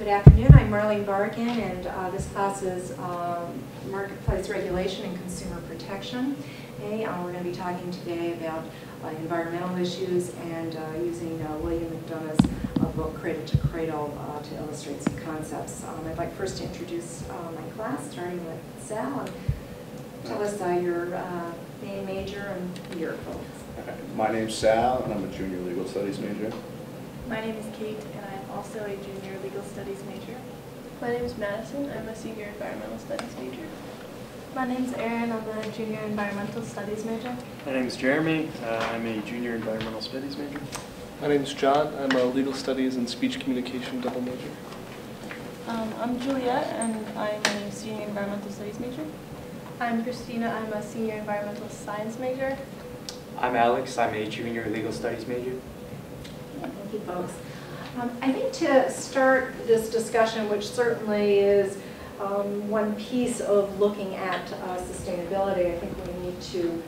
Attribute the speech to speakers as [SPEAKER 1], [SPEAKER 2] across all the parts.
[SPEAKER 1] Good afternoon. I'm Marlene Barkin, and this class is Marketplace Regulation and Consumer Protection. We're going to be talking today about environmental issues and using William McDonough's book Cradle to Cradle to illustrate some concepts. I'd like first to introduce my class, starting with Sal. And tell us your name, major, and year, folks.
[SPEAKER 2] My name's Sal, and I'm a junior legal studies major.
[SPEAKER 3] My name is Kate, and I'm also a junior legal studies major.
[SPEAKER 4] My name is Madison. I'm a senior environmental studies major.
[SPEAKER 5] My name's Erin. I'm a junior environmental studies major.
[SPEAKER 6] My name is Jeremy. I'm a junior environmental studies major.
[SPEAKER 7] My name is John. I'm a legal studies and speech communication double major.
[SPEAKER 4] I'm Juliet, and I'm a senior environmental studies major.
[SPEAKER 5] I'm Christina. I'm a senior environmental science major.
[SPEAKER 8] I'm Alex. I'm a junior legal studies major.
[SPEAKER 1] Thank you, folks. I think to start this discussion, which certainly is one piece of looking at sustainability, I think we need to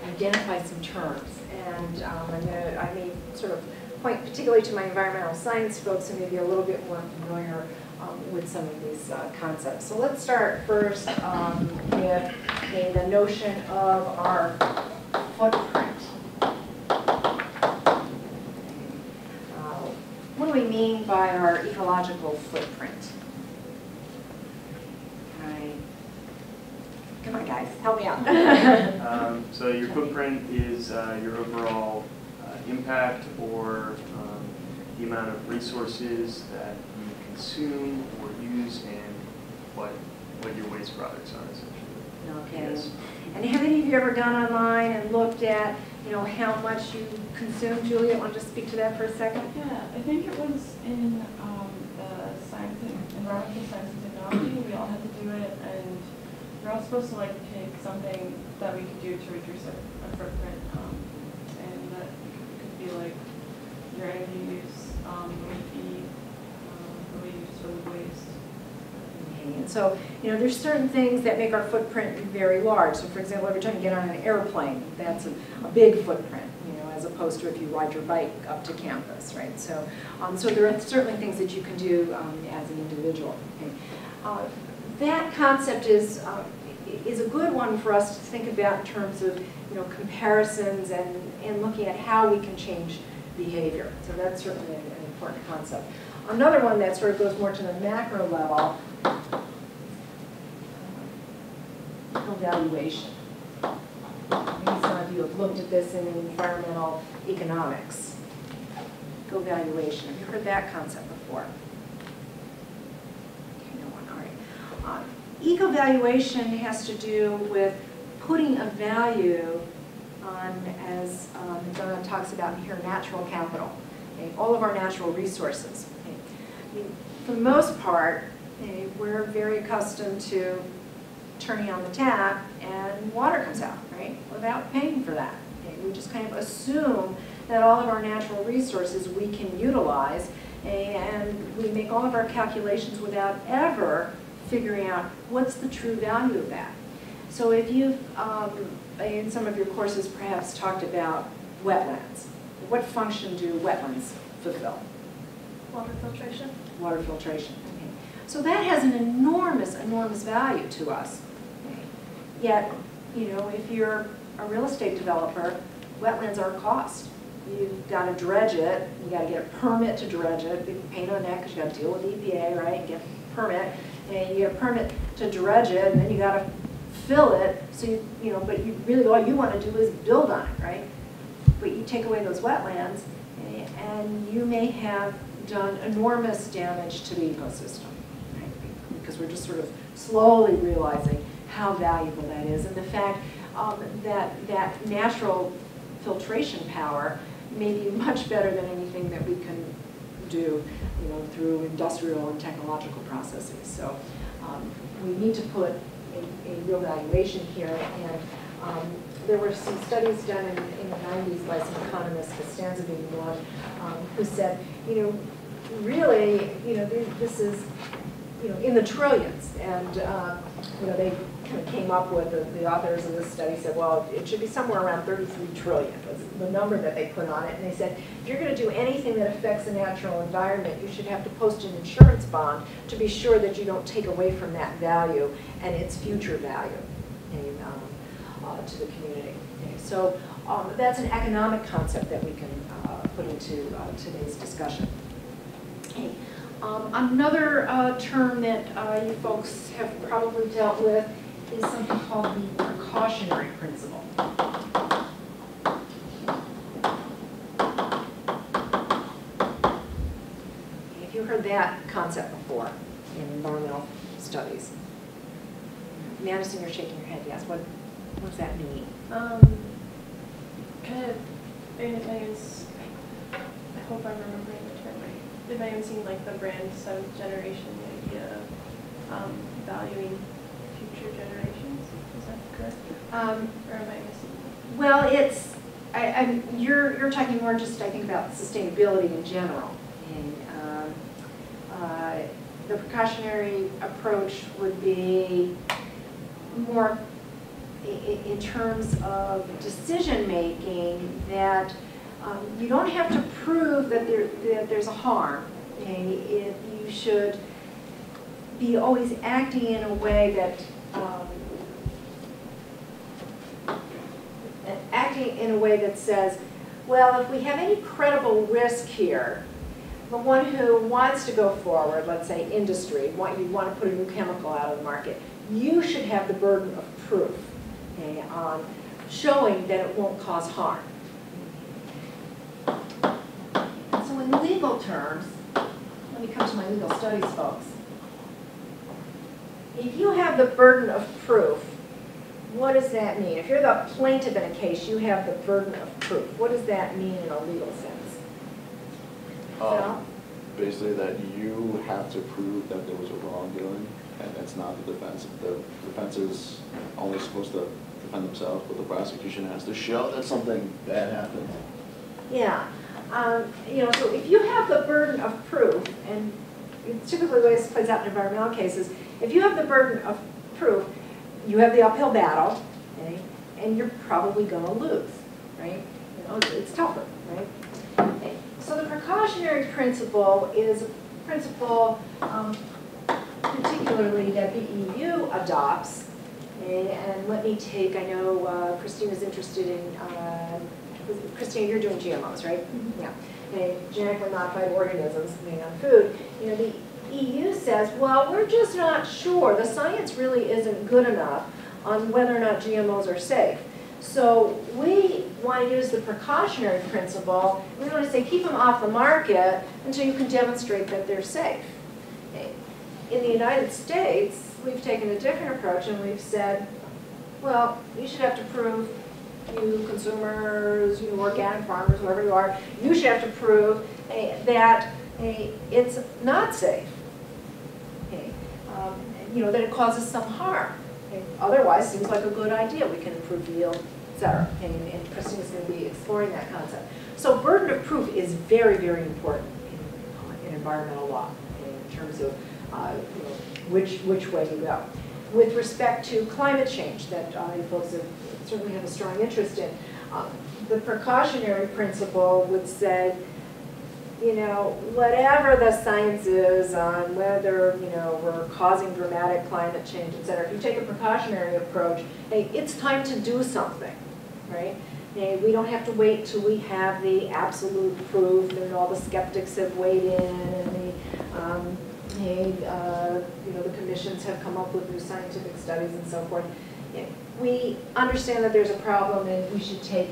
[SPEAKER 1] identify some terms. And I may sort of point particularly to my environmental science folks who may be a little bit more familiar with some of these concepts. So let's start first with the notion of our footprint. What do we mean by our ecological footprint? Come on, guys, help me out.
[SPEAKER 6] So your footprint is your overall impact or the amount of resources that you consume or use and what your waste products are, essentially.
[SPEAKER 1] Okay.
[SPEAKER 6] Yes.
[SPEAKER 1] And have any of you ever gone online and looked at, how much you consume? Julia, want to just speak to that for a second?
[SPEAKER 4] Yeah, I think it was in the science and environmental science and technology. We all had to do it, and we're all supposed to pick something that we could do to reduce our footprint, and that could be like your energy use, the way you eat, the way you dispose of waste.
[SPEAKER 1] And so, there's certain things that make our footprint very large. So, for example, every time you get on an airplane, that's a big footprint, as opposed to if you ride your bike up to campus, right? So, so there are certainly things that you can do as an individual. Okay? That concept is a good one for us to think about in terms of, comparisons and looking at how we can change behavior. So that's certainly an important concept. Another one that sort of goes more to the macro level, evaluation. Maybe some of you have looked at this in environmental economics. Eco-valuation. Have you heard that concept before? Okay, no one. All right. Eco-valuation has to do with putting a value on, as Donna talks about here, natural capital. Okay? All of our natural resources. Okay? I mean, for the most part, we're very accustomed to turning on the tap and water comes out, right? Without paying for that. Okay? We just kind of assume that all of our natural resources we can utilize, and we make all of our calculations without ever figuring out what's the true value of that. So if you've, in some of your courses, perhaps talked about wetlands, what function do wetlands fulfill?
[SPEAKER 5] Water filtration.
[SPEAKER 1] Water filtration. Okay. So that has an enormous, enormous value to us. Okay. Yet, if you're a real estate developer, wetlands are a cost. You've got to dredge it. You got to get a permit to dredge it. Big pain on the neck because you got to deal with EPA, right? Get a permit, and you get a permit to dredge it, and then you got to fill it. So but you really all you want to do is build on it, right? But you take away those wetlands, and you may have done enormous damage to the ecosystem, right? Because we're just sort of slowly realizing how valuable that is, and the fact that natural filtration power may be much better than anything that we can do, through industrial and technological processes. So we need to put a real valuation here, and there were some studies done in the 90s by some economists, Costanza being one, who said, really, this is in the trillions. And, they kind of came up with, the authors of this study said, well, it should be somewhere around 33 trillion was the number that they put on it. And they said, if you're going to do anything that affects the natural environment, you should have to post an insurance bond to be sure that you don't take away from that value and its future value to the community. Okay, so that's an economic concept that we can put into today's discussion. Okay. Another term that you folks have probably dealt with is something called the precautionary principle. Have you heard that concept before in environmental studies? Madison, you're shaking your head, yes. What does that mean?
[SPEAKER 3] Kind of, I hope I'm remembering the term right. If I am seeing like the brand seventh generation, the idea of valuing future generations, is that correct? Or am I missing?
[SPEAKER 1] Well, you're talking more just, I think, about sustainability in general. And, the precautionary approach would be more in terms of decision making that you don't have to prove that there's a harm. Okay? You should be always acting in a way that says, well, if we have any credible risk here, the one who wants to go forward, let's say industry, you want to put a new chemical out of the market, you should have the burden of proof, okay, on showing that it won't cause harm. So in legal terms, let me come to my legal studies folks. If you have the burden of proof, what does that mean? If you're the plaintiff in a case, you have the burden of proof. What does that mean in a legal sense? Phil?
[SPEAKER 2] Basically that you have to prove that there was a wrongdoing, and it's not the defense. The defense is only supposed to defend themselves, but the prosecution has to show that something bad happened.
[SPEAKER 1] Yeah. So if you have the burden of proof, and typically the way this plays out in environmental cases, if you have the burden of proof, you have the uphill battle, okay, and you're probably going to lose, right? It's tougher, right? Okay. So the precautionary principle is a principle particularly that the EU adopts. Okay, and let me take, I know Christina's interested in, Christina, you're doing GMOs, right? Mm-hmm. Yeah. Okay, genetically modified organisms made on food. The EU says, well, we're just not sure. The science really isn't good enough on whether or not GMOs are safe. So we want to use the precautionary principle. We want to say keep them off the market until you can demonstrate that they're safe. Okay. In the United States, we've taken a different approach and we've said, well, you should have to prove, you consumers, you organic farmers, whoever you are, you should have to prove that it's not safe. Okay. That it causes some harm. Okay. Otherwise, seems like a good idea. We can improve yield, et cetera. And Christina's going to be exploring that concept. So burden of proof is very, very important in environmental law in terms of which way you go. With respect to climate change that you folks certainly have a strong interest in, the precautionary principle would say, whatever the science is on whether, we're causing dramatic climate change, et cetera, if you take a precautionary approach, hey, it's time to do something, right? Hey, we don't have to wait till we have the absolute proof and all the skeptics have weighed in and the commissions have come up with new scientific studies and so forth. We understand that there's a problem and we should take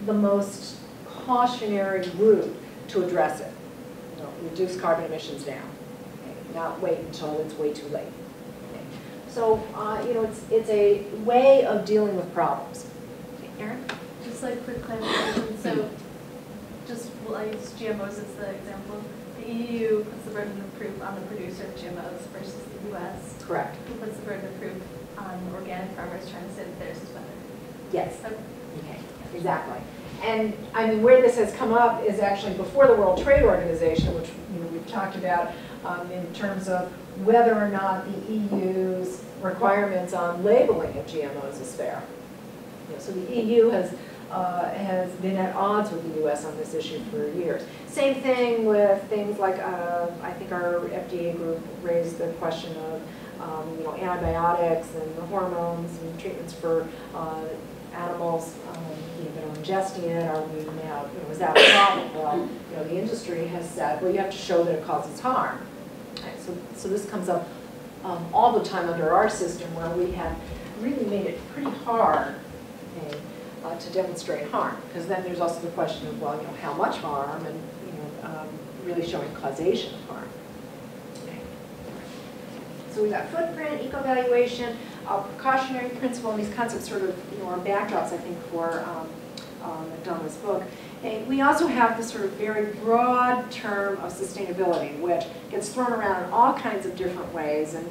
[SPEAKER 1] the most cautionary route to address it. Reduce carbon emissions now, not wait until it's way too late. So, it's a way of dealing with problems. Erin?
[SPEAKER 5] Just like quick clarification, so I use GMOs as the example. The EU puts the burden of proof on the producer of GMOs versus the US.
[SPEAKER 1] Correct.
[SPEAKER 5] Who puts the burden of proof on organic farmers trying to say that theirs is better.
[SPEAKER 1] Yes. Okay, exactly. And where this has come up is actually before the World Trade Organization, which we've talked about in terms of whether or not the EU's requirements on labeling of GMOs is fair. You know, so the EU has been at odds with the US on this issue for years. Same thing with things like, I think our FDA group raised the question of you know, antibiotics and the hormones and treatments for animals you know, that are ingesting it. Are we now, you know, is that a problem? Well, you know, the industry has said, well, you have to show that it causes harm. Right, so this comes up all the time under our system, where we have really made it pretty hard, okay, to demonstrate harm, because then there's also the question of, well, you know, how much harm, and you know, really showing causation of harm. Okay. So we've got footprint, eco-evaluation, precautionary principle, and these concepts sort of, you know, are backdrops, I think, for McDonough's book. And we also have this sort of very broad term of sustainability, which gets thrown around in all kinds of different ways, and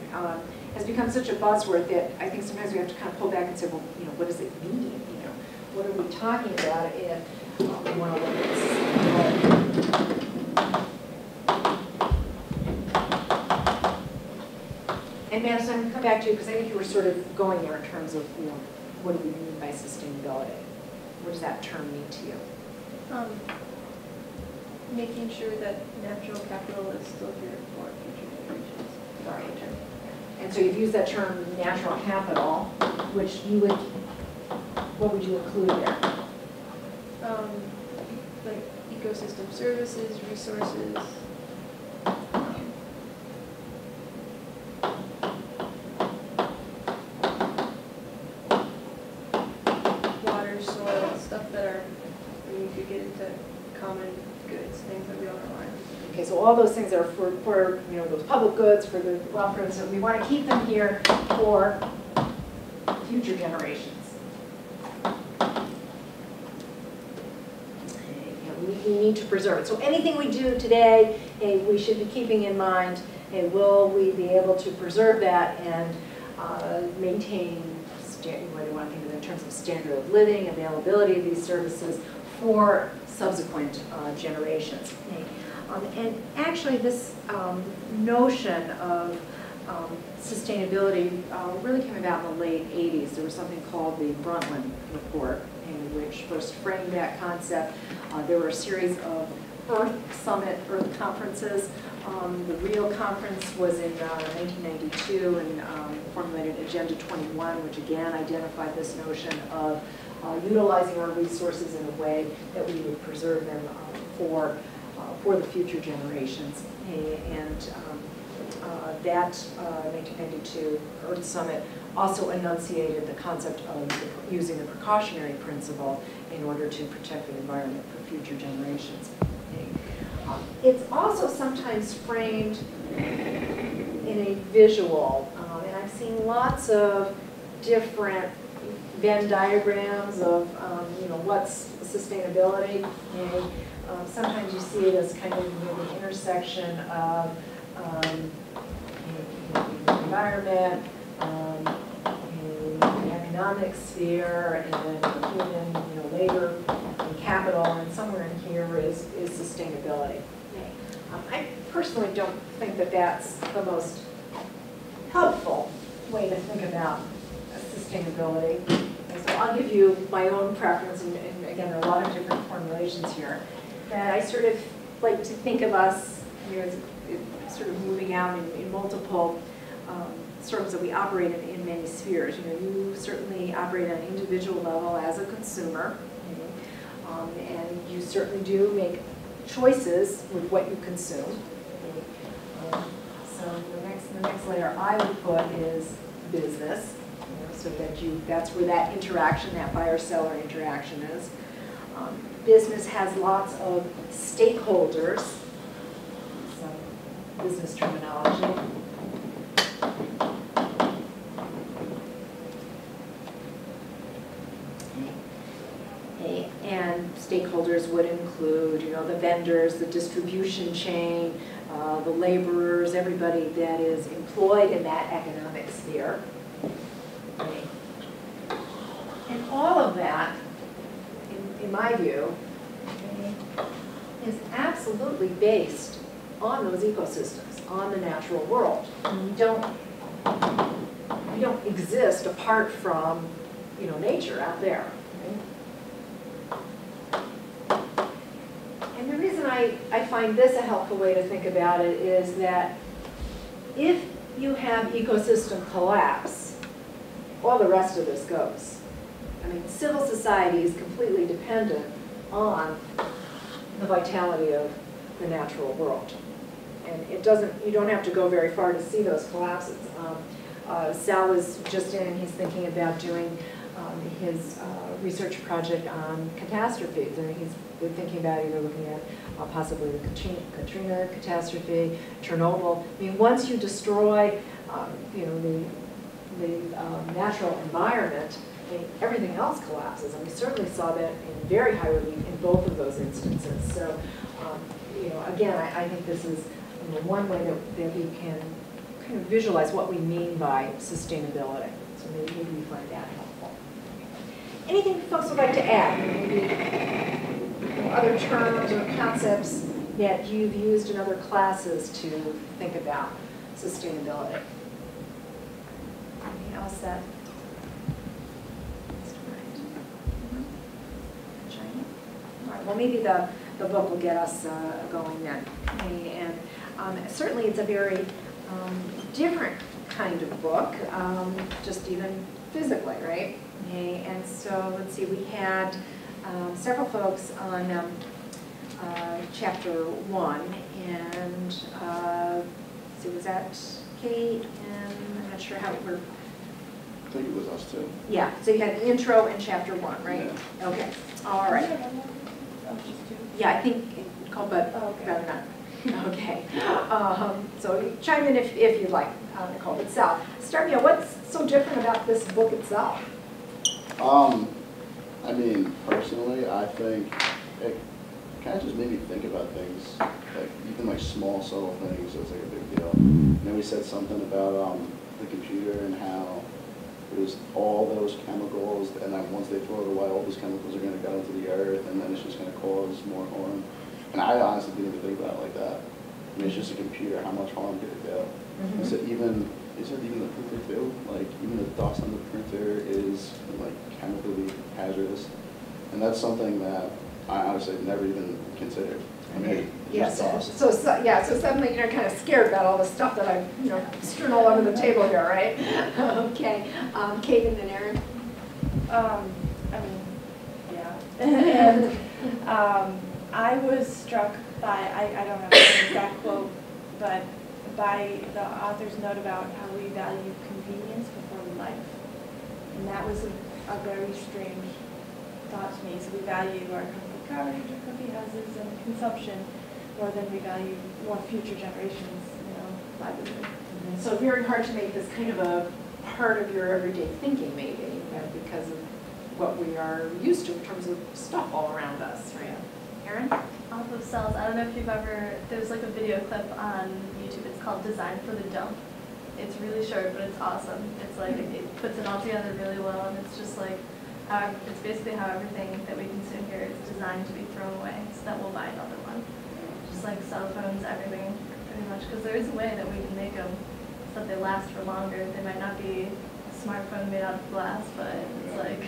[SPEAKER 1] has become such a buzzword that I think sometimes we have to kind of pull back and say, well, you know, what does it mean? You know, what are we talking about if we want to look at sustainability? And Madison, I'm going to come back to you because I think you were sort of going there in terms of, you know, what do we mean by sustainability? What does that term mean to you?
[SPEAKER 3] Making sure that natural capital is still here for future generations.
[SPEAKER 1] Right. And so you've used that term natural capital, which you would, what would you include there?
[SPEAKER 3] Like ecosystem services, resources. Water, soil, stuff that are, I mean, you could get into common goods, things that we all rely on.
[SPEAKER 1] Okay, so all those things are for you know, those public goods, for the welfare, so we want to keep them here for future generations. We need to preserve it. So anything we do today, we should be keeping in mind, will we be able to preserve that and maintain, what do you want to think of in terms of standard of living, availability of these services for subsequent generations. And actually this notion of sustainability really came about in the late 80s. There was something called the Brundtland Report, which first framed that concept. There were a series of Earth Summit, Earth conferences. The Rio conference was in 1992 and formulated Agenda 21, which again identified this notion of utilizing our resources in a way that we would preserve them for the future generations. And that 1992 Earth Summit also enunciated the concept of using the precautionary principle in order to protect the environment for future generations. It's also sometimes framed in a visual, and I've seen lots of different Venn diagrams of you know, what's sustainability. And sometimes you see it as kind of, you know, the intersection of the environment, the economic sphere, and then human, you know, labor and capital, and somewhere in here is sustainability. I personally don't think that that's the most helpful way to think about sustainability. And so I'll give you my own preference, and again, there are a lot of different formulations here, that I sort of like to think of us, you know, as sort of moving out in multiple circles that we operate in many spheres. You know, you certainly operate on an individual level as a consumer, and you certainly do make choices with what you consume. So the next layer I would put is business, you know, so that that's where that interaction, that buyer-seller interaction is. Business has lots of stakeholders, some business terminology. And stakeholders would include, you know, the vendors, the distribution chain, the laborers, everybody that is employed in that economic sphere. Okay. And all of that, in my view, okay, is absolutely based on those ecosystems. on the natural world. We don't exist apart from, nature out there. And the reason I find this a helpful way to think about it is that if you have ecosystem collapse, all the rest of this goes. I mean, civil society is completely dependent on the vitality of the natural world. And you don't have to go very far to see those collapses. Sal was just in, and he's thinking about doing his research project on catastrophes. And he's been thinking about either looking at possibly the Katrina catastrophe, Chernobyl. I mean, once you destroy, the natural environment, I mean, everything else collapses. And we certainly saw that in very high relief in both of those instances. So, again, I think this is one way that we can kind of visualize what we mean by sustainability. So maybe you find that helpful. Anything folks would like to add? Maybe other terms or concepts that you've used in other classes to think about sustainability? Anything else that comes to mind? Shiny? All right, well, maybe the book will get us going then. Okay, and certainly it's a very different kind of book, just even physically, right? Okay, and so let's see, we had several folks on chapter 1, and so was that Kate, and I'm not sure how it worked.
[SPEAKER 2] I think it was us too.
[SPEAKER 1] Yeah, so you had the intro in chapter 1, right?
[SPEAKER 2] Yeah.
[SPEAKER 1] Okay, all right. Yeah, I think it's called, but better not. Okay, so you chime in if you'd like, Nicole. But Sal, start me out. What's so different about this book itself?
[SPEAKER 2] I mean, personally, I think it kind of just made me think about things, like even like small, subtle things. It's like a big deal. And then we said something about the computer and how there's all those chemicals, and then once they throw it away, all those chemicals are going to go into the earth, and then it's just going to cause more harm. And I honestly didn't even think about it like that. I mean, it's just a computer. How much harm could it do?
[SPEAKER 1] Mm-hmm.
[SPEAKER 2] So even the printer too. Like even the dust on the printer is like chemically hazardous, and that's something that I honestly never even considered. I mean,
[SPEAKER 1] yeah. So suddenly you're kind of scared about all the stuff that I've strewn all over the table here, right? Okay, Kate and then Erin.
[SPEAKER 4] I mean, yeah. And I was struck by, I don't have the exact quote, but by the author's note about how we value convenience before life. And that was a very strange thought to me. So we value our comfy cars, our comfy houses, and consumption more than we value more future generations, livelihood.
[SPEAKER 1] So very hard to make this kind of a part of your everyday thinking, maybe, because of what we are used to in terms of stuff all around us, right? Erin?
[SPEAKER 5] Off of cells, I don't know if you've ever, there's like a video clip on YouTube, it's called Design for the Dump. It's really short, but it's awesome. It's like, it puts it all together really well, and it's just like, it's basically how everything that we consume here is designed to be thrown away, so that we'll buy another one. Just like cell phones, everything, pretty much, because there is a way that we can make them so that they last for longer. They might not be a smartphone made out of glass, but it's like...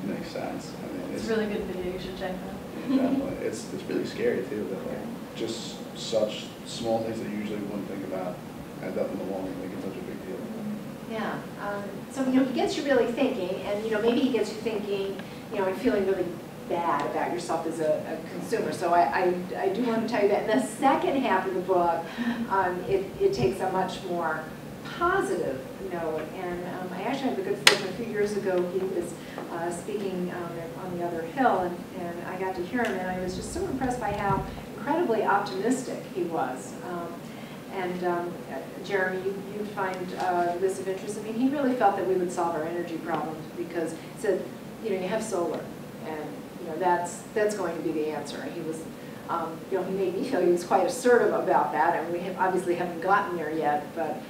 [SPEAKER 2] Makes sense. I mean,
[SPEAKER 5] it's a really good video, you should check it out.
[SPEAKER 2] Definitely. It's really scary too, but like just such small things that you usually wouldn't think about end up in the long run making such a big deal.
[SPEAKER 1] Yeah. So he gets you really thinking, and maybe he gets you thinking, and feeling really bad about yourself as a consumer. So I do want to tell you that in the second half of the book, it takes a much more positive note. And I actually had the good fortune a few years ago, he was speaking on the other hill, and I got to hear him, and I was just so impressed by how incredibly optimistic he was. Jeremy, you'd find this of interest. I mean, he really felt that we would solve our energy problems because he said, you have solar, and that's going to be the answer. And he was, he made me feel he was quite assertive about that, and we obviously haven't gotten there yet, but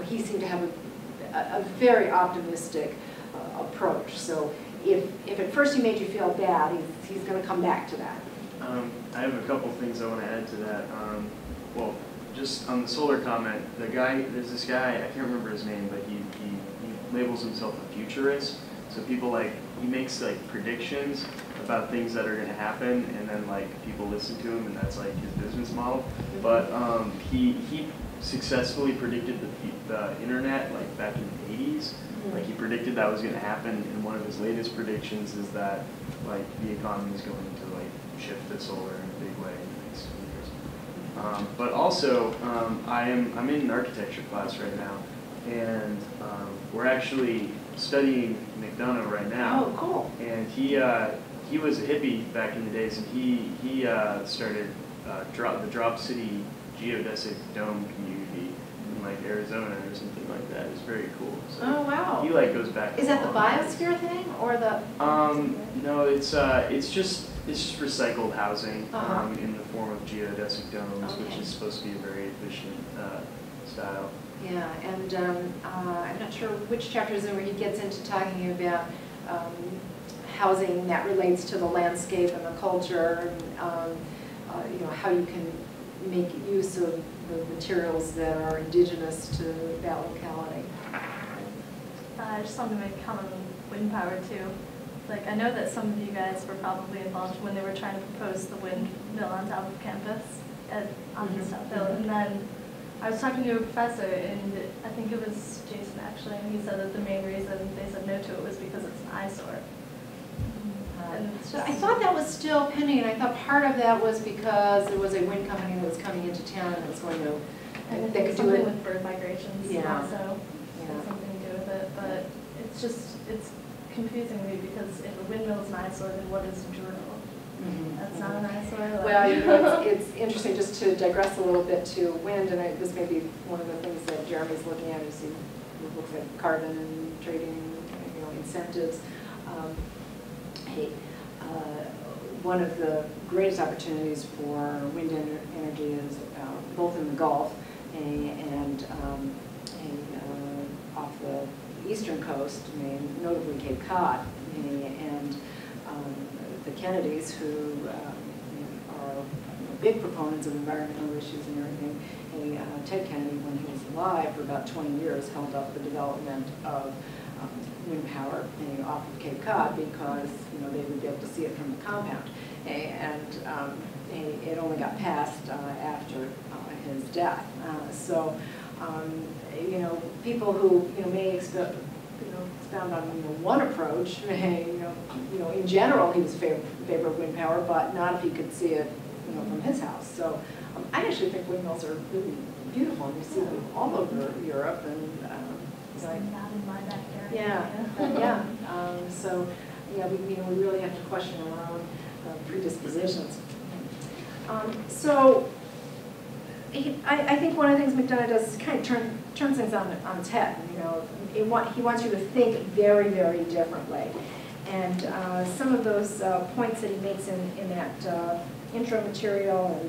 [SPEAKER 1] he seemed to have a very optimistic approach. So if at first he made you feel bad, he's going to come back to that.
[SPEAKER 6] I have a couple things I want to add to that. Well, just on the solar comment, there's this guy, I can't remember his name, but he labels himself a futurist. So people he makes predictions about things that are going to happen, and then people listen to him, and that's his business model. But he successfully predicted the internet back in the 80s. He predicted that was going to happen, and one of his latest predictions is that the economy is going to shift to solar in a big way in the next few years. But also, I'm in an architecture class right now, and we're actually studying McDonough right now.
[SPEAKER 1] Oh, cool.
[SPEAKER 6] And he was a hippie back in the days, and he started the Drop City Geodesic Dome community in Arizona or something like that. It's very cool. So
[SPEAKER 1] Oh, wow.
[SPEAKER 6] he goes back.
[SPEAKER 1] Is that the
[SPEAKER 6] a long ways.
[SPEAKER 1] biosphere thing or the?
[SPEAKER 6] No, it's just recycled housing in the form of geodesic domes, which
[SPEAKER 1] Okay.
[SPEAKER 6] is supposed to be a very efficient style.
[SPEAKER 1] Yeah, and I'm not sure which chapter is in where he gets into talking about housing that relates to the landscape and the culture, and how you can make use of the materials that are indigenous to that locality.
[SPEAKER 5] I just wanted to make a comment on wind power too. I know that some of you guys were probably involved when they were trying to propose the windmill on top of campus on the South Hill. And then I was talking to a professor, and I think it was Jason actually, and he said that the main reason they said no to it was because it's an eyesore. And it's
[SPEAKER 1] So
[SPEAKER 5] just,
[SPEAKER 1] I thought that was still pending, and I thought part of that was because there was a wind company that was coming into town and was going to,
[SPEAKER 5] and I
[SPEAKER 1] they
[SPEAKER 5] think
[SPEAKER 1] could do
[SPEAKER 5] something
[SPEAKER 1] it.
[SPEAKER 5] with bird migrations
[SPEAKER 1] Yeah.
[SPEAKER 5] also
[SPEAKER 1] Yeah.
[SPEAKER 5] had something to do with it. But it's confusing me because if a windmill is an eyesore, then what is a journal?
[SPEAKER 1] Mhm.
[SPEAKER 5] That's not an eyesore.
[SPEAKER 1] Well, it's interesting, just to digress a little bit to wind, and this may be one of the things that Jeremy's looking at, is he looks at carbon and trading, incentives. One of the greatest opportunities for wind energy is both in the Gulf and off the eastern coast, notably Cape Cod, and the Kennedys, who are big proponents of environmental issues and everything. Ted Kennedy, when he was alive for about 20 years, held up the development of wind power off of Cape Cod because they would be able to see it from the compound, and it only got passed after his death. So people who may expound on one approach, in general he was in favor of wind power, but not if he could see it from his house. So I actually think windmills are really beautiful, and you see them all over Europe, and
[SPEAKER 5] Not in my backyard.
[SPEAKER 1] yeah. So we really have to question our own predispositions. So I think one of the things McDonough does is kind of turn things on its head. He wants you to think very, very differently. And some of those points that he makes in that intro material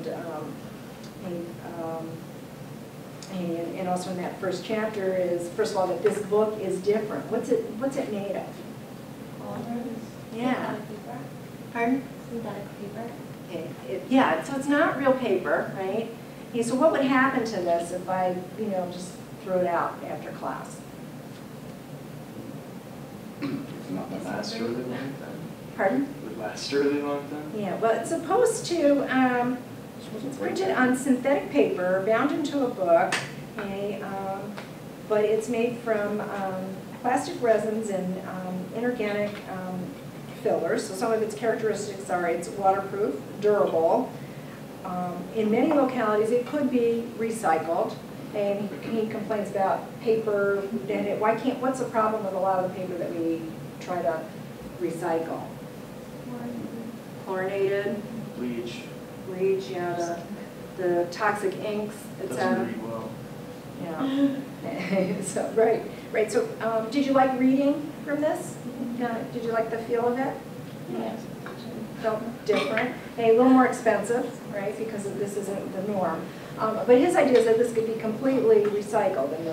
[SPEAKER 1] and also in that first chapter is, first of all, that this book is different. What's it made of? Yeah. Pardon?
[SPEAKER 5] Synthetic paper.
[SPEAKER 1] Yeah, so it's not real paper, right? So what would happen to this if I, just threw it out after class?
[SPEAKER 6] Would last a really long time.
[SPEAKER 1] Pardon?
[SPEAKER 6] Would last a really long time.
[SPEAKER 1] Yeah, well, it's supposed to, it's printed on synthetic paper, bound into a book, okay, but it's made from plastic resins and inorganic fillers. So some of its characteristics are it's waterproof, durable. In many localities, it could be recycled. And he complains about paper, and what's the problem with a lot of the paper that we try to recycle? Chlorinated,
[SPEAKER 6] Bleach.
[SPEAKER 1] the toxic inks,
[SPEAKER 6] Doesn't
[SPEAKER 1] etc.
[SPEAKER 6] read well.
[SPEAKER 1] Yeah. So, right. So, did you like reading from this? Did you like the feel of it?
[SPEAKER 5] Yes.
[SPEAKER 1] Felt different, a little more expensive, right? Because this isn't the norm. But his idea is that this could be completely recycled, and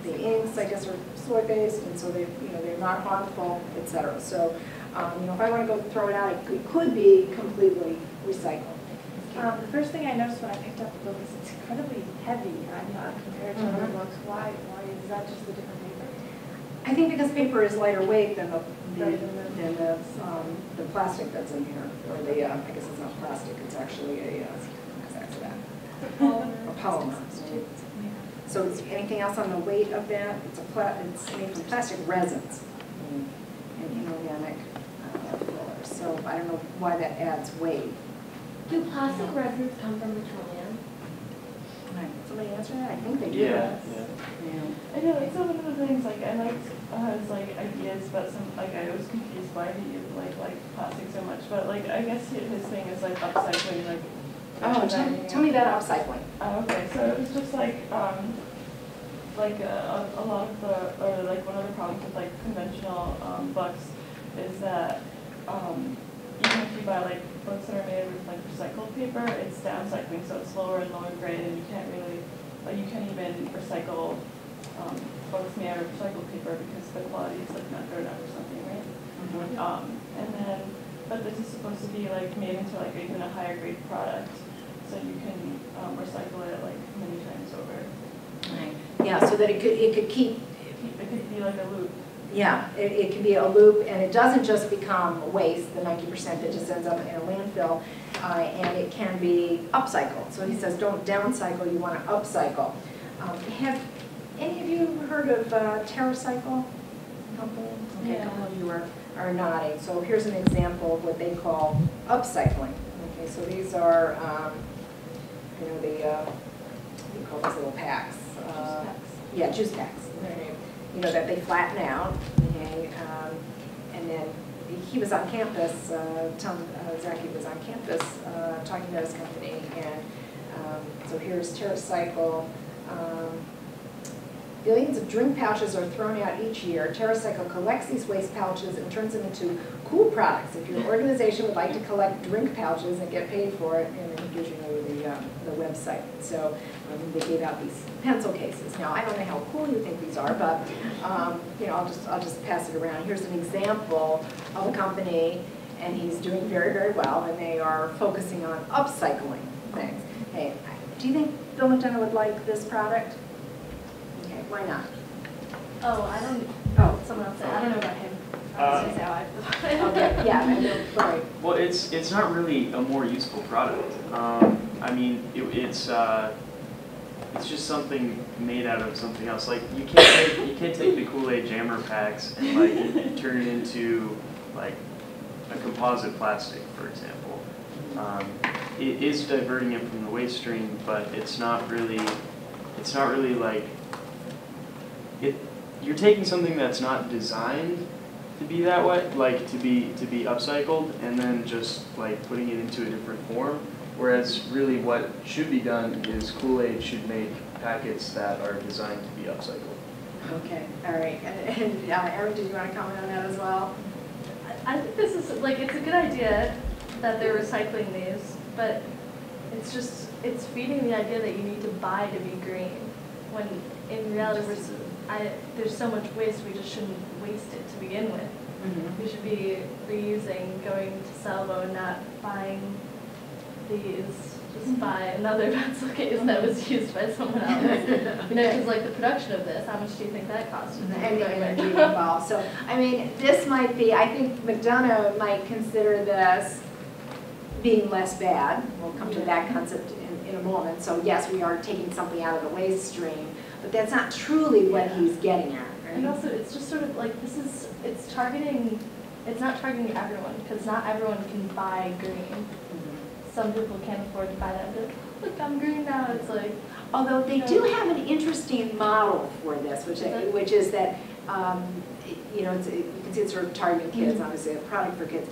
[SPEAKER 1] the inks, I guess, are soy-based, and so they're not harmful, etc. So, if I want to go throw it out, it could be completely recycled.
[SPEAKER 3] The first thing I noticed when I picked up the book is it's incredibly heavy. I thought compared to other books. Why is that just a different paper?
[SPEAKER 1] I think because paper is lighter weight than the plastic that's in here, or the, I guess it's not plastic, it's actually a, what's that? A polymer. So is anything else on the weight of that? It's made from plastic resins and inorganic fillers. So I don't know why that adds weight.
[SPEAKER 9] Do plastic resins come from petroleum?
[SPEAKER 1] Somebody answer that? I think they do.
[SPEAKER 6] Yeah.
[SPEAKER 4] I know, like some of the things, like I liked his like ideas, but some, like I was confused why he like plastic so much, but like I guess his thing is like upcycling, like.
[SPEAKER 1] Oh, tell me about upcycling.
[SPEAKER 4] Okay, so it was just like a lot of the, or like one of the problems with like conventional books is that even if you buy like books that are made with like recycled paper, it's downcycling, so it's lower and lower grade, and you can't really, like you can't even recycle books made out of recycled paper because the quality is like not good enough or something, right? And then, but this is supposed to be like made into like even a higher grade product, so you can recycle it like many times over.
[SPEAKER 1] Right. Yeah, so that it could keep.
[SPEAKER 4] It could be like a loop.
[SPEAKER 1] Yeah, it can be a loop, and it doesn't just become waste, the 90% that just ends up in a landfill, and it can be upcycled. So he says don't downcycle, you want to upcycle. Have any of you heard of TerraCycle? Okay, a couple of you are nodding. So here's an example of what they call upcycling. Okay, so these are, you know, the, what do you call these little packs? Yeah, juice packs. Okay. You know, that they flatten out, okay, and then he was on campus, Zaki was on campus talking to his company, and so here's TerraCycle. Billions of drink pouches are thrown out each year. TerraCycle collects these waste pouches and turns them into cool products. If your organization would like to collect drink pouches and get paid for it, and then it gives you the website. So they gave out these pencil cases. Now I don't know how cool you think these are, but you know, I'll just pass it around. Here's an example of a company, and he's doing very, very well, and they are focusing on upcycling things. Hey, do you think Bill McDonough would like this product? Okay, why not?
[SPEAKER 5] Oh, I don't,
[SPEAKER 1] Oh,
[SPEAKER 5] someone else said, I don't know about him. I was gonna say how I feel about it.
[SPEAKER 1] okay, yeah, I know, sorry.
[SPEAKER 6] Well, it's not really a more useful product. I mean, it's just something made out of something else. Like you can't take the Kool-Aid Jammer packs and like turn it into like a composite plastic, for example. It is diverting it from the waste stream, but it's not really like it. You're taking something that's not designed to be that way, like to be upcycled, and then just like putting it into a different form. Whereas really what should be done is Kool-Aid should make packets that are designed to be upcycled.
[SPEAKER 1] Okay, all right. And Erin, did you want to comment on that as well?
[SPEAKER 5] I think this is, like, it's a good idea that they're recycling these, but it's feeding the idea that you need to buy to be green, when in reality there's so much waste, we just shouldn't waste it to begin with.
[SPEAKER 1] Mm-hmm.
[SPEAKER 5] We should be reusing, going to Salvo, not buying these, just buy another pencil case that was used by someone else. You know, because like the production of this, how much do you think that cost?
[SPEAKER 1] And energy involved. So, I mean, this might be, I think McDonough might consider this being less bad. We'll come to that concept in a moment. So yes, we are taking something out of the waste stream, but that's not truly what he's getting at, right?
[SPEAKER 5] And also, it's just sort of like, it's not targeting everyone, because not everyone can buy green. Some people can't afford to buy that, but look, I'm green now. It's like,
[SPEAKER 1] although they do have an interesting model for this, which is that you know, you can see it's sort of targeting kids, obviously a product for kids.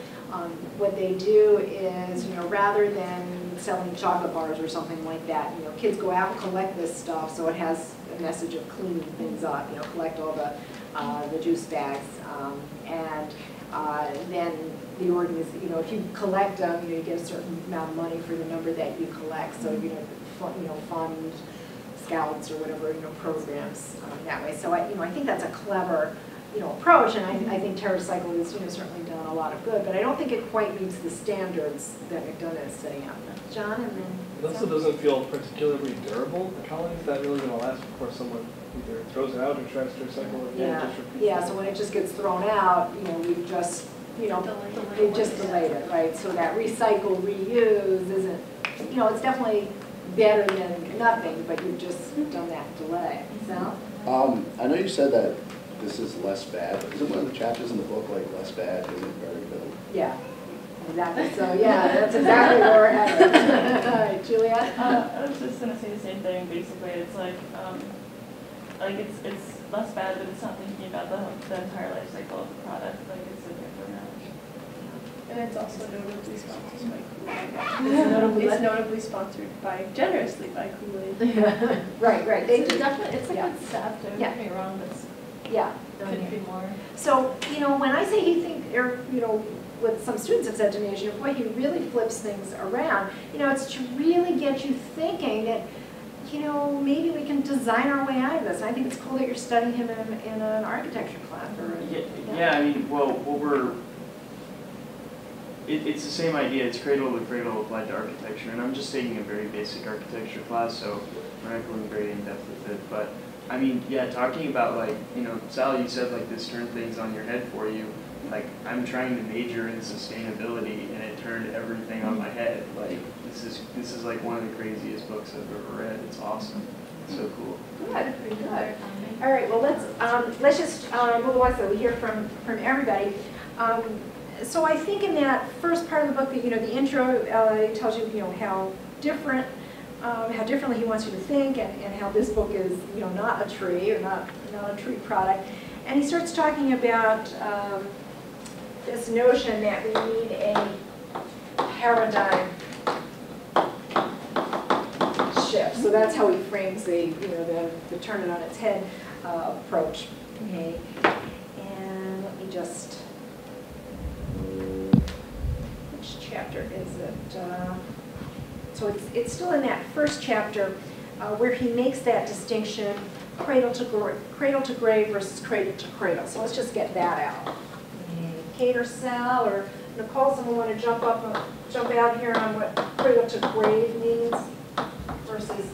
[SPEAKER 1] What they do is, you know, rather than selling chocolate bars or something like that, you know, kids go out and collect this stuff, so it has a message of cleaning things up. You know, collect all the juice bags, and then the organization, you know, if you collect them, you know, you get a certain amount of money for the number that you collect. So you know, fund scouts or whatever, you know, programs that way. So I think that's a clever approach, and I think TerraCycle has, certainly done a lot of good, but I don't think it quite meets the standards that McDonough is setting up. John, and then.
[SPEAKER 7] It also doesn't feel particularly durable. How long is that really going to last before someone either throws it out or tries to recycle it and just repeats
[SPEAKER 1] Yeah,
[SPEAKER 7] it?
[SPEAKER 1] so when it just gets thrown out, we've just, they've just delayed it, right? So that recycle, reuse isn't, it's definitely better than nothing, but you've just done that delay. So?
[SPEAKER 2] I know you said that this is less bad, but isn't one of the chapters in the book like less bad isn't very good?
[SPEAKER 1] Yeah, exactly. So, yeah, that's exactly where we're at. Juliet?
[SPEAKER 4] I was just gonna say the same thing. Basically, it's like it's less bad, but it's not thinking about the entire life cycle of the product. Like it's a different match.
[SPEAKER 3] And it's also notably sponsored by Kool-Aid. It's notably sponsored by, generously by Kool-Aid.
[SPEAKER 1] Right.
[SPEAKER 5] It's definitely, it's a
[SPEAKER 1] Yeah.
[SPEAKER 5] good step, don't
[SPEAKER 1] Yeah.
[SPEAKER 5] get me wrong, but
[SPEAKER 1] Yeah.
[SPEAKER 5] could be more.
[SPEAKER 1] So, when I say he think, or, what some students have said to me is, boy, he really flips things around. It's to really get you thinking that, maybe we can design our way out of this. And I think it's cool that you're studying him in an architecture class.
[SPEAKER 6] Yeah, I mean, well, it's the same idea. It's cradle to cradle applied to architecture, and I'm just taking a very basic architecture class, so we're not going very in depth with it. But I mean, yeah, talking about like, Sally, you said like this turned things on your head for you. Like I'm trying to major in sustainability, and it turned everything on my head. Like this is like one of the craziest books I've ever read. It's awesome. It's so cool.
[SPEAKER 1] Good. All right, well, let's just move on so we hear from everybody. So I think in that first part of the book, the intro tells you, how differently he wants you to think, and how this book is, not a tree or not a tree product. And he starts talking about this notion that we need a paradigm shift. So that's how he frames the turn it on its head approach. Okay, and let me just. Which chapter is it? So it's still in that first chapter where he makes that distinction, cradle to grave versus cradle to cradle. So let's just get that out. Kate or Sal or Nicole, someone want to jump out here on what cradle to grave means versus.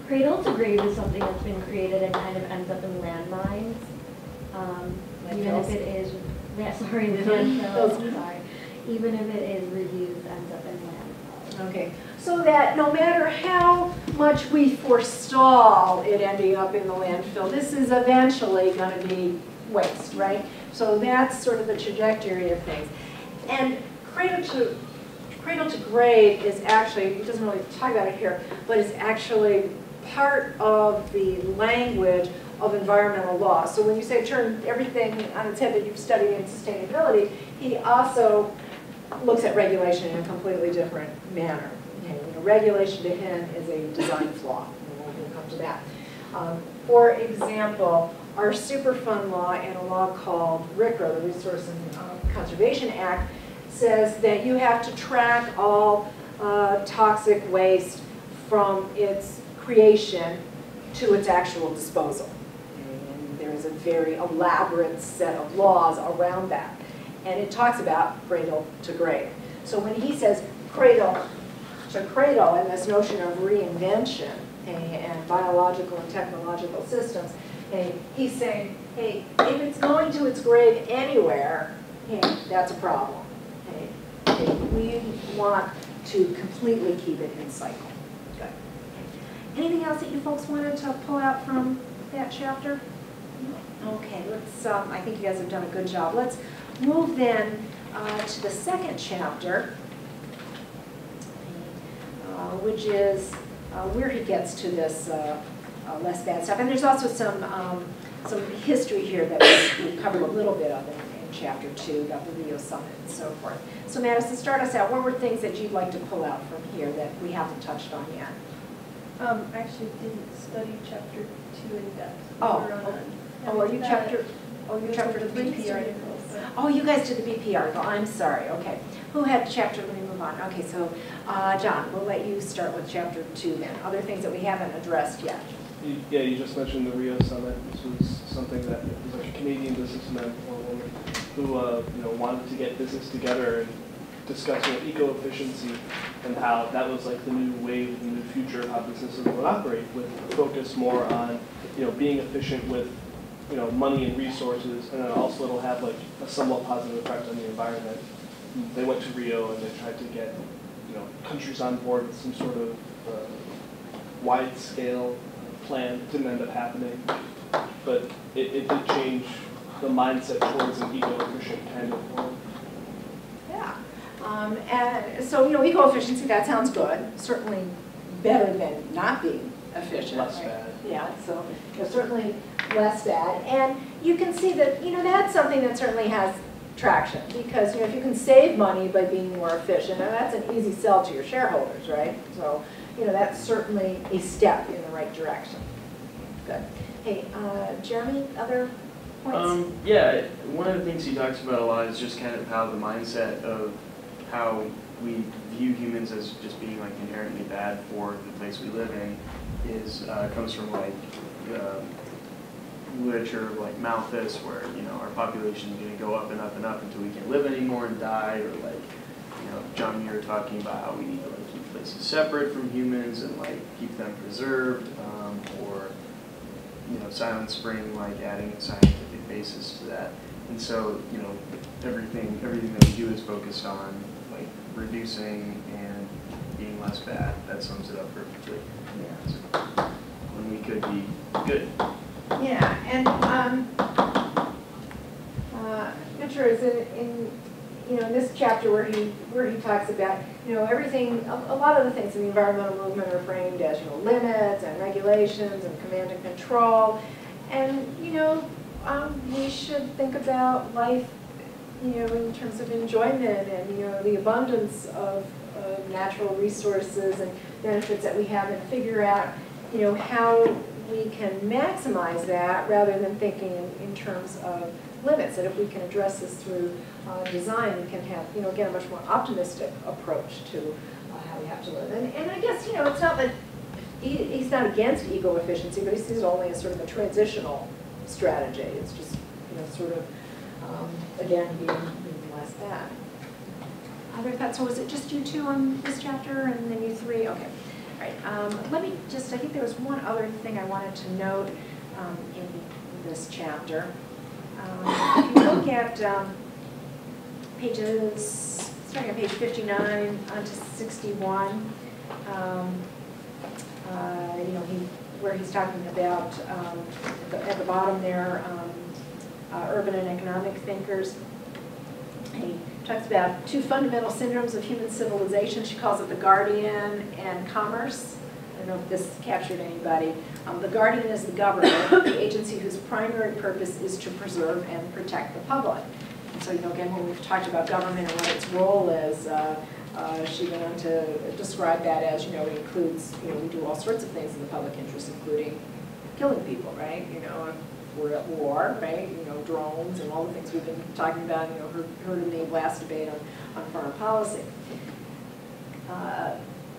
[SPEAKER 9] Cradle to grave is something that's been created and kind of ends up in landmines. Even if it is, landfills, sorry. Even if it is reused, ends up in landfills.
[SPEAKER 1] Okay, so that no matter how much we forestall it ending up in the landfill, this is eventually going to be waste, right? So that's sort of the trajectory of things. And cradle to grave is actually, it doesn't really talk about it here, but it's actually part of the language of environmental law. So when you say turn everything on its head that you've studied in sustainability, he also looks at regulation in a completely different manner. Okay, regulation to him is a design flaw, and we'll come to that. For example, our Superfund law and a law called RCRA, the Resource and Conservation Act, says that you have to track all toxic waste from its creation to its actual disposal. And there is a very elaborate set of laws around that. And it talks about cradle to grave. So when he says cradle to cradle and this notion of reinvention and biological and technological systems, he's saying, hey, if it's going to its grave anywhere, hey, that's a problem. Hey, we want to completely keep it in cycle. Good. Anything else that you folks wanted to pull out from that chapter? Okay, let's, I think you guys have done a good job. Let's move then to the second chapter, which is where he gets to this less bad stuff. And there's also some history here that we covered a little bit of in chapter 2 about the Rio Summit and so forth. So Madison, start us out. What were things that you'd like to pull out from here that we haven't touched on yet?
[SPEAKER 3] I actually didn't study chapter 2 in depth.
[SPEAKER 1] You chapter 3?
[SPEAKER 3] BP articles.
[SPEAKER 1] Oh, you guys did the BP article. I'm sorry. Okay. Who had chapter? Let me move on. Okay, so John, we'll let you start with chapter 2 then. Other things that we haven't addressed yet.
[SPEAKER 7] Yeah, you just mentioned the Rio Summit. This was something something that was like a Canadian businessman or woman who wanted to get business together and discuss eco-efficiency and how that was like the new wave, the new future of how businesses would operate, with focus more on being efficient with money and resources, and then also it'll have like a somewhat positive effect on the environment. They went to Rio and they tried to get countries on board with some sort of wide-scale plan. It didn't end up happening, but it did change the mindset towards an eco-efficient kind of world.
[SPEAKER 1] Yeah. And so, eco-efficiency, that sounds good. Certainly better than not being efficient.
[SPEAKER 7] Less
[SPEAKER 1] right?
[SPEAKER 7] bad.
[SPEAKER 1] Yeah, so certainly less bad. And you can see that, that's something that certainly has traction, because, if you can save money by being more efficient, and that's an easy sell to your shareholders, right? So, that's certainly a step in the right direction. Good. Hey, Jeremy, other points?
[SPEAKER 6] Yeah, one of the things he talks about a lot is just kind of how the mindset of how we view humans as just being like inherently bad for the place we live in is comes from like literature like Malthus, where our population is going to go up and up and up until we can't live anymore and die, or like John Muir talking about how we need to like keep places separate from humans and like keep them preserved, or Silent Spring, like adding a scientific basis to that. And so everything that we do is focused on like reducing and being less bad. That sums it up perfectly.
[SPEAKER 1] Yeah.
[SPEAKER 6] So, when we could be good.
[SPEAKER 1] Yeah, and Mitchell is in this chapter where he talks about everything. A lot of the things in the environmental movement are framed as limits and regulations and command and control, and we should think about life in terms of enjoyment and the abundance of natural resources and benefits that we have, and figure out how we can maximize that rather than thinking in terms of limits. And if we can address this through design, we can have, again, a much more optimistic approach to how we have to live. And I guess, it's not that he's not against eco-efficiency, but he sees it only as sort of a transitional strategy. It's just, sort of, again, being less bad. Other thoughts? So was it just you two on this chapter and then you three? Okay. All right, let me just, I think there was one other thing I wanted to note in this chapter. If you look at pages, starting on page 59 onto 61, where he's talking about, at the bottom there, urban and economic thinkers. He talks about two fundamental syndromes of human civilization. She calls it the guardian and commerce. I don't know if this captured anybody. The guardian is the government, the agency whose primary purpose is to preserve and protect the public. And so, again, when we've talked about government and what its role is, she went on to describe that as, it includes, we do all sorts of things in the public interest, including killing people, right? We're at war, right? Drones and all the things we've been talking about, heard in the last debate on foreign policy.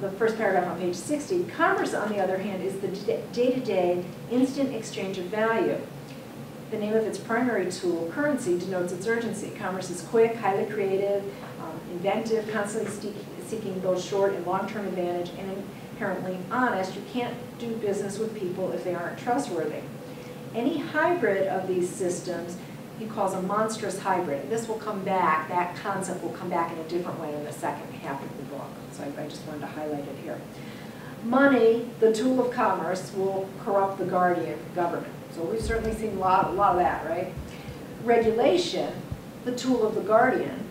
[SPEAKER 1] The first paragraph on page 60, commerce, on the other hand, is the day-to-day instant exchange of value. The name of its primary tool, currency, denotes its urgency. Commerce is quick, highly creative, inventive, constantly seeking both short and long-term advantage, and inherently honest. You can't do business with people if they aren't trustworthy. Any hybrid of these systems he calls a monstrous hybrid. This will come back, that concept will come back in a different way in the second half of the book. So I just wanted to highlight it here. Money, the tool of commerce, will corrupt the guardian, government. So we've certainly seen a lot of that, right? Regulation, the tool of the guardian,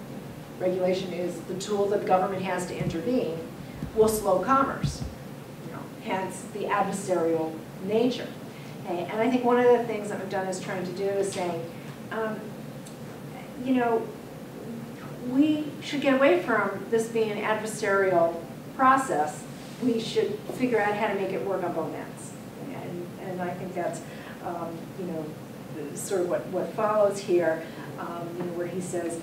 [SPEAKER 1] regulation is the tool that government has to intervene, will slow commerce, hence the adversarial nature. Okay? And I think one of the things that McDonough is trying to do is saying, we should get away from this being an adversarial process. We should figure out how to make it work on both ends. And I think that's, sort of what follows here, where he says,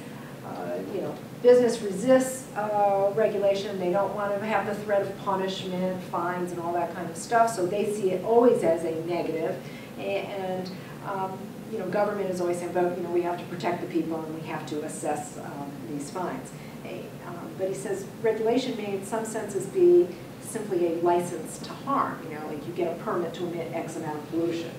[SPEAKER 1] business resists regulation. They don't want to have the threat of punishment, fines, and all that kind of stuff. So they see it always as a negative. And you know, government is always saying, but, you know, we have to protect the people and we have to assess these fines. But he says regulation may in some senses be simply a license to harm, you know, like you get a permit to emit X amount of pollution.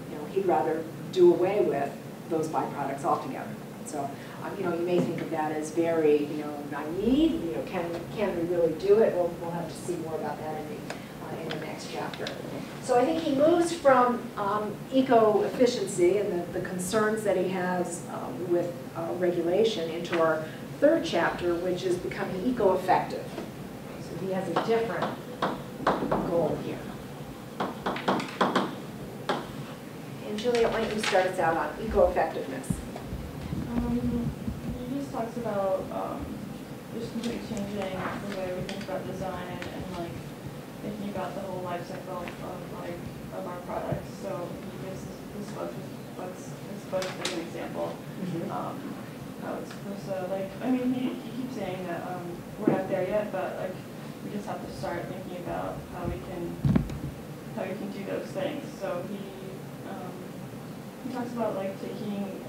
[SPEAKER 1] You know, he'd rather do away with those byproducts altogether. So, you know, you may think of that as very, you know, naive, you know, can we really do it? We'll have to see more about that in the next chapter. So I think he moves from eco-efficiency and the concerns that he has with regulation into our third chapter, which is becoming eco-effective. So he has a different goal here. And Juliet, why don't you start us out on eco-effectiveness?
[SPEAKER 4] He just talks about just completely changing the way we think about design and like thinking about the whole life cycle of our products. So this book is an example. How it's supposed to, like, I mean, he keeps saying that we're not there yet, but like we just have to start thinking about how we can do those things. So he talks about like taking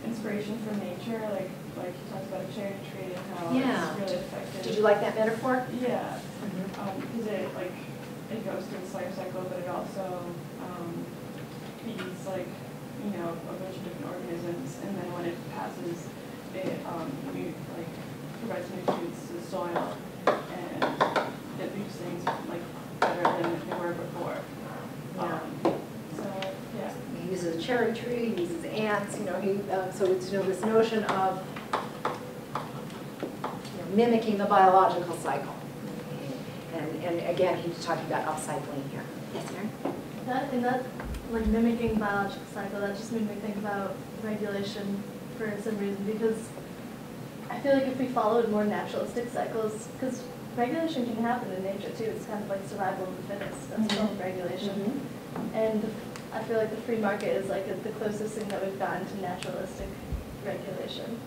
[SPEAKER 4] inspiration from nature, like he talks about a cherry tree and how it's really effective.
[SPEAKER 1] Did you like that metaphor?
[SPEAKER 4] Yeah, because it goes through its life cycle, but it also feeds like, you know, a bunch of different organisms, and then when it passes, it provides nutrients to the soil, and it leaves things like better than they were before. So yeah.
[SPEAKER 1] He uses a cherry tree, he uses ants, you know, so it's, you know, this notion of, you know, mimicking the biological cycle. And again, he's talking about upcycling here. Yes, Mary?
[SPEAKER 5] That like mimicking biological cycle, that just made me think about regulation for some reason, because I feel like if we followed more naturalistic cycles, because regulation can happen in nature too, it's kind of like survival of the fittest, that's called regulation. And I feel like the free market is like the closest thing that we've gotten to naturalistic regulation.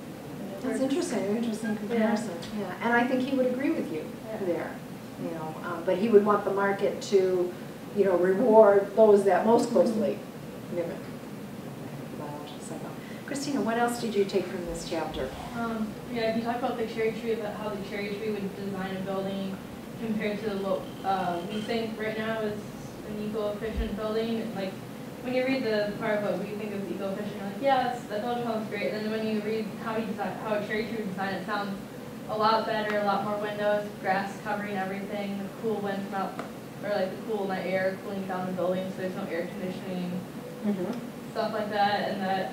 [SPEAKER 1] That's interesting comparison. Yeah. And I think he would agree with you there. You know, but he would want the market to, you know, reward those that most closely mimic the biological cycle. Christina, what else did you take from this chapter?
[SPEAKER 10] Yeah, you talked about the cherry tree, about how the cherry tree would design a building compared to what we think right now is an eco-efficient building. And like when you read the part of what we think is eco-efficient, you're like, yeah, that building sounds great. And then when you read how a cherry tree would design it, sounds a lot better, a lot more windows, grass covering everything, the cool wind from out, or like the cool night air cooling down the building, so there's no air conditioning, stuff like that. And that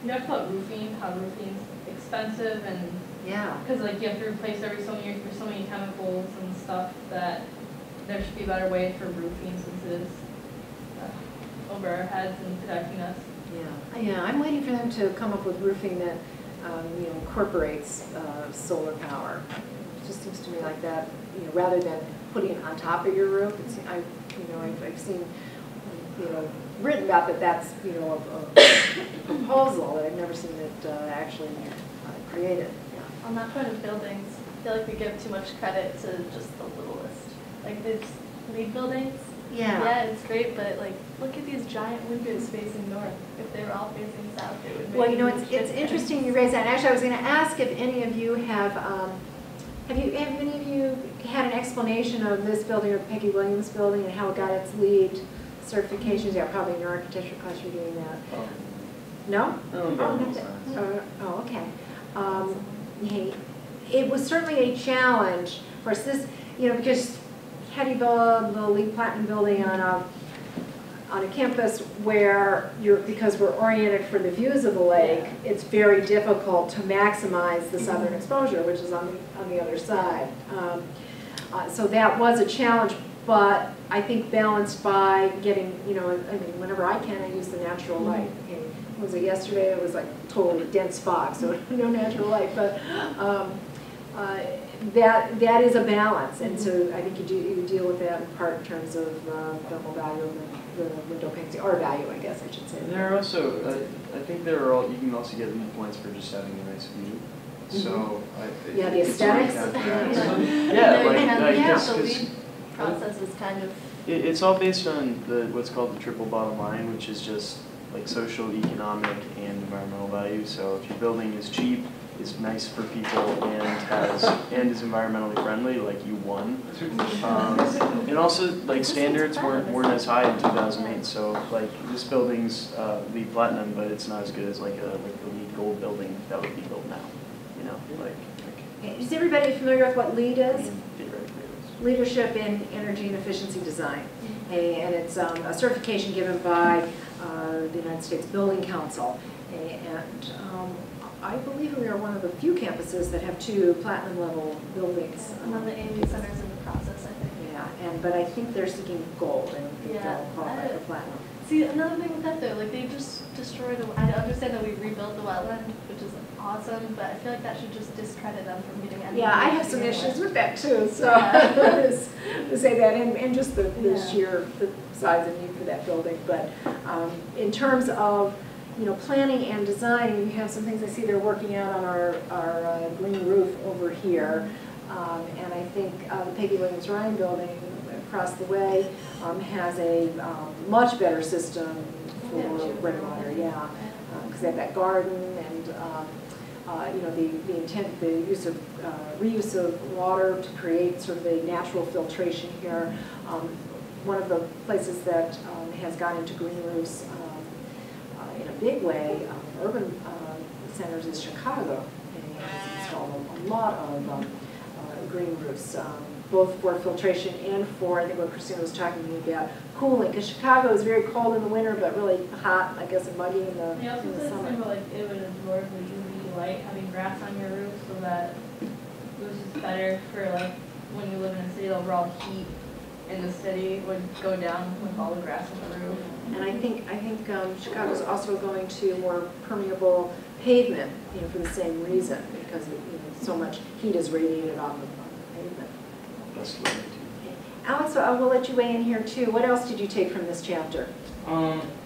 [SPEAKER 10] you talked about roofing, how roofing's expensive, and because like you have to replace every so many years for so many chemicals and stuff, that there should be a better way for roofing since it is over our heads and protecting us.
[SPEAKER 1] Yeah, I'm waiting for them to come up with roofing that you know, incorporates solar power. It just seems to me like that, you know, rather than putting it on top of your roof. I've seen, you know, written about that. That's, you know, a proposal that I've never seen it actually created. Yeah.
[SPEAKER 5] On that point of buildings, I feel like we give too much credit to just the littlest. Like these LEED buildings. Yeah, it's great, but like, look at these giant windows facing north. If they were all facing south, it would make
[SPEAKER 1] well, you know, it's interesting you raise that. And actually, I was going to ask if any of you have any of you had an explanation of this building or the Peggy Williams building and how it got its LEED certifications? Yeah, probably in your architecture class you're doing that. No? Okay. It was certainly a challenge for us. This, you know, because how do you build the LEED Platinum building on a campus where because we're oriented for the views of the lake, it's very difficult to maximize the southern exposure, which is on the other side. So that was a challenge, but I think balanced by getting, you know, I mean, whenever I can, I use the natural light. Okay. Was it yesterday? It was like totally dense fog, so no natural light, but that is a balance, and so I think you deal with that in part in terms of thermal value of the window panes, or value, I guess I should say.
[SPEAKER 6] And there are also, I think you can also get LEED points for just having a nice view. So
[SPEAKER 1] the aesthetics.
[SPEAKER 5] The LEED process is kind of
[SPEAKER 6] It's all based on what's called the triple bottom line, which is just like social, economic, and environmental value. So if your building is cheap, is nice for people, and is environmentally friendly, like you won. And also, like, standards weren't as high in 2008. So like this building's LEED Platinum, but it's not as good as like the LEED Gold building that would be built now. You know,
[SPEAKER 1] Is everybody familiar with what LEED is?
[SPEAKER 6] theoretically it is.
[SPEAKER 1] Leadership in Energy and Efficiency Design. And it's a certification given by the United States Building Council. And I believe we are one of the few campuses that have 2 platinum level buildings.
[SPEAKER 5] One of the AV centers in the process, I think.
[SPEAKER 1] Yeah, but I think they're seeking gold and they
[SPEAKER 5] Yeah.
[SPEAKER 1] don't qualify for platinum.
[SPEAKER 5] See, another thing with that though, like they just destroyed I understand that we rebuilt the wetland, which is awesome, but I feel like that should just discredit them from getting any.
[SPEAKER 1] Yeah, I have some issues with that too, so
[SPEAKER 5] Yeah.
[SPEAKER 1] to say that, and just the
[SPEAKER 5] Yeah.
[SPEAKER 1] sheer the size and need for that building. But in terms of, you know, planning and design, we have some things I see they're working out on our green roof over here. And I think the Peggy Williams Ryan building across the way has a much better system for rainwater, yeah. Because they have that garden and, you know, the use of reuse of water to create sort of a natural filtration here. One of the places that has gone into green roofs in a big way, urban centers, is Chicago. And has installed a lot of green roofs, both for filtration and for, I think what Christina was talking to me about, cooling. Because Chicago is very cold in the winter, but really hot, I guess, and muggy in the
[SPEAKER 10] They also said
[SPEAKER 1] summer.
[SPEAKER 10] something about like it would absorb the UV light, having grass on your roof, so that it was just better for like when you live in a city, the overall heat in the city would go down with all the grass on the roof.
[SPEAKER 1] And I think Chicago's also going to more permeable pavement, you know, for the same reason, because you know, so much heat is radiated off of the pavement.
[SPEAKER 6] That's the way to.
[SPEAKER 1] Alex, I will let you weigh in here too. What else did you take from this chapter?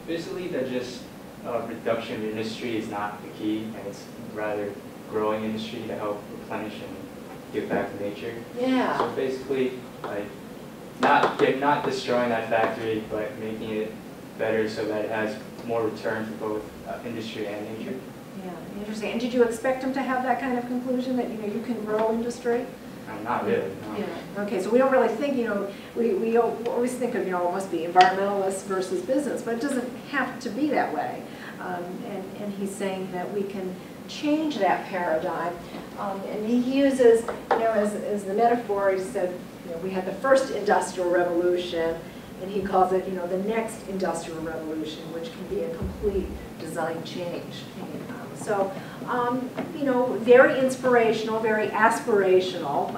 [SPEAKER 8] Basically that just reduction of industry is not the key, and it's rather growing industry to help replenish and give back to nature.
[SPEAKER 1] Yeah.
[SPEAKER 8] So basically, like, not destroying that factory, but making it better so that it has more return for both industry and nature.
[SPEAKER 1] Yeah, interesting. And did you expect them to have that kind of conclusion that, you know, you can grow industry?
[SPEAKER 8] Not really, no.
[SPEAKER 1] Yeah. Okay, so we don't really think, you know, we always think of, you know, it must be environmentalists versus business, but it doesn't have to be that way. And he's saying that we can change that paradigm. And he uses, you know, as the metaphor, he said, you know, we had the first industrial revolution, and he calls it, you know, the next industrial revolution, which can be a complete design change. So, you know, very inspirational, very aspirational.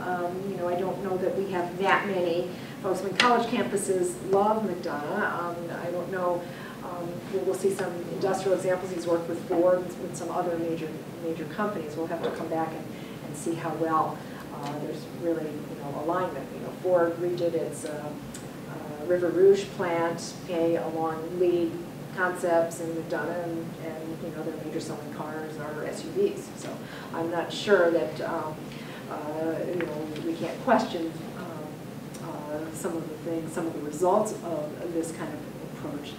[SPEAKER 1] You know, I don't know that we have that many folks. I mean, college campuses love McDonough. I don't know. We'll see some industrial examples. He's worked with Ford, with some other major companies. We'll have to come back and see how well there's really, you know, alignment. You know, Ford redid its River Rouge plant, along LEED concepts, and McDonough, and you know, their major selling cars are SUVs. So I'm not sure that you know, we can't question some of the things, some of the results of this kind of approach.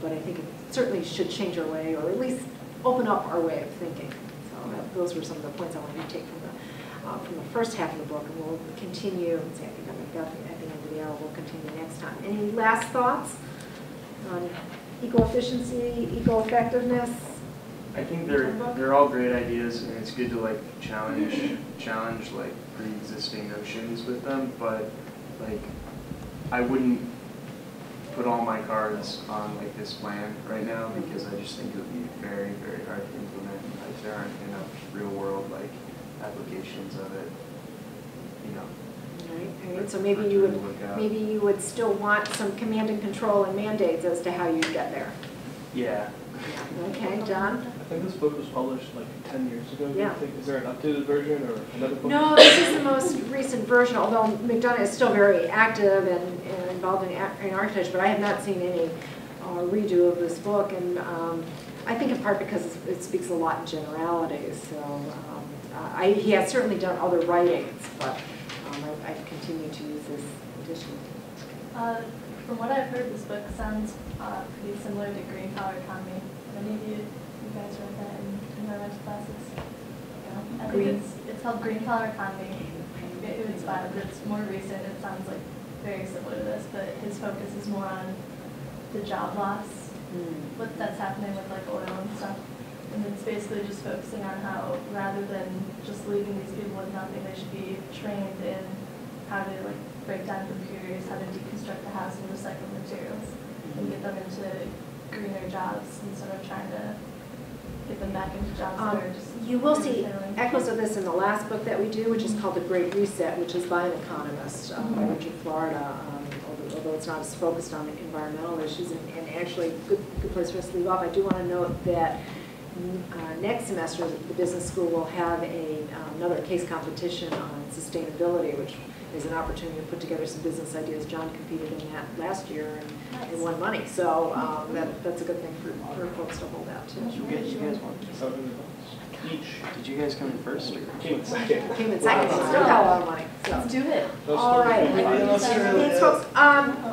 [SPEAKER 1] But I think it certainly should change our way, or at least open up our way of thinking. So those were some of the points I wanted to take from the first half of the book, and we'll continue. I think at the end of the hour, we'll continue next time. Any last thoughts on eco-efficiency, eco-effectiveness?
[SPEAKER 6] I think they're all great ideas, and it's good to like challenge like pre-existing notions with them. But like, I wouldn't put all my cards on like this plan right now, because I just think it would be very, very hard to implement. Like, there aren't enough real-world like applications of it, you know.
[SPEAKER 1] All right. So maybe you would still want some command and control and mandates as to how you get there.
[SPEAKER 6] Yeah.
[SPEAKER 1] Okay, John?
[SPEAKER 7] I think this book was published like 10 years ago.
[SPEAKER 1] Yeah.
[SPEAKER 7] Do you think, is there an updated version or another book?
[SPEAKER 1] No, this is the most recent version, although McDonough is still very active and involved in architecture, but I have not seen any redo of this book, and I think in part because it speaks a lot in generalities. So he has certainly done other writings, but I've continued to use this edition.
[SPEAKER 5] From what I've heard, this book sounds pretty similar to Green Collar Economy. Have any of you guys read that in environmental classes? No? I think it's called Green Collar Economy. It was fun, but it's more recent. It sounds like very similar to this, but his focus is more on the job loss, what that's happening with like oil and stuff. And it's basically just focusing on how rather than just leaving these people with nothing, they should be trained in how to like break down computers, how to deconstruct the house and recycle materials, and get them into greener jobs instead of trying to get them back into jobs that are just.
[SPEAKER 1] You will see
[SPEAKER 5] failing.
[SPEAKER 1] echoes of this in the last book that we do, which is called The Great Reset, which is by an economist by Richard Florida, although it's not as focused on environmental issues. And actually, good place for us to leave off. I do want to note that next semester, the business school will have another case competition on sustainability, which is an opportunity to put together some business ideas. John competed in that last year and won money, so that's a good thing for folks to hold out too.
[SPEAKER 6] Did you guys want
[SPEAKER 7] Each
[SPEAKER 6] Did you guys come in first or?
[SPEAKER 7] came in second.
[SPEAKER 1] Came in second, but still got a lot of money. So.
[SPEAKER 5] Let's do it.
[SPEAKER 1] All right. Thanks, folks.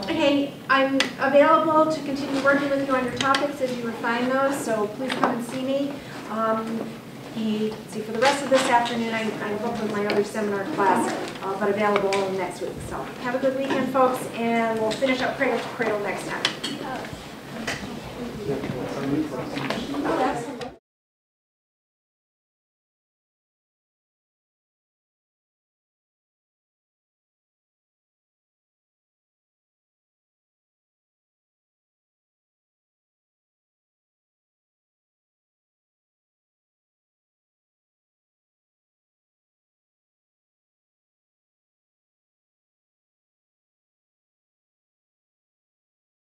[SPEAKER 1] Hey, I'm available to continue working with you on your topics as you refine those, so please come and see me. For the rest of this afternoon, I'm booked with my other seminar class, but available next week. So have a good weekend, folks, and we'll finish up Cradle to Cradle next time. Oh, excellent.